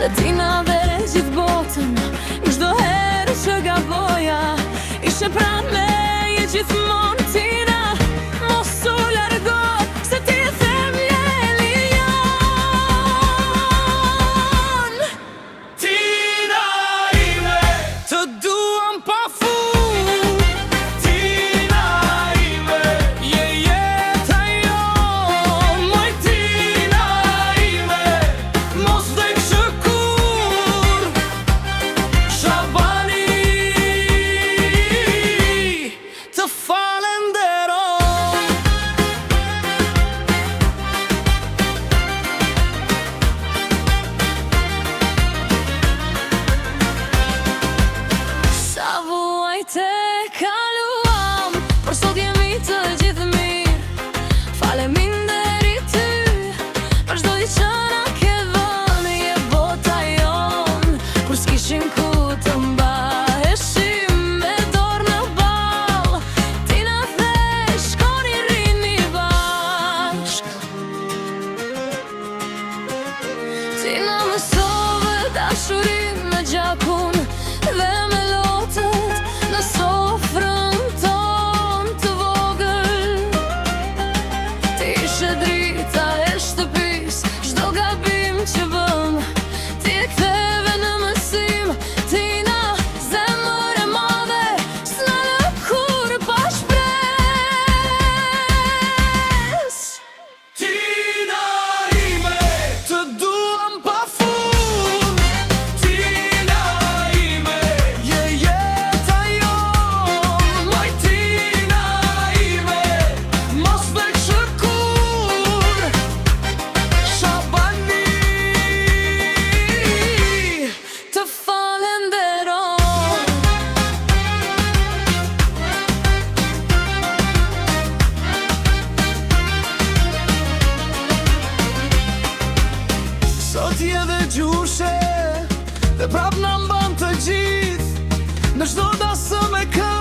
Se tina dhe gjithë botën, çdo herë që gaboja, ishe pranë meje gjithmonë tina. Mos u largo, se ti e them Lelian. Tina ime, të duam pa fund. Tina ime, je jeta jon. Moj Tina ime, mos vdekshë kur. Shabani të falenderon. Sa vuaj te kaluam, por sot jemi të gjithë mirë. Faleminderit ty për çdo gjë që na ke dhënë. Je bota jon, kur s'kishim ku të mbaheshim me dorë në ball. Tina dhe shkoni rini bashk. Tina mësove dashurin me gjakun dhe me lotët në sofrën ton të vogël. Ti ishe drita e shtëpis, çdo gabim që bëm ti e ktheve në mësim. Tina, zemër e madhe, s'na lë kur pa shpresë. Tina ime, të duam pa fund. Tina ime, je jeta jon. Moj Tina ime, mos vdekshë kur. Shabani Të falenderon. sot je dhe gjushe, dhe prap në mban të gjithë. Në çdo dasëm e ka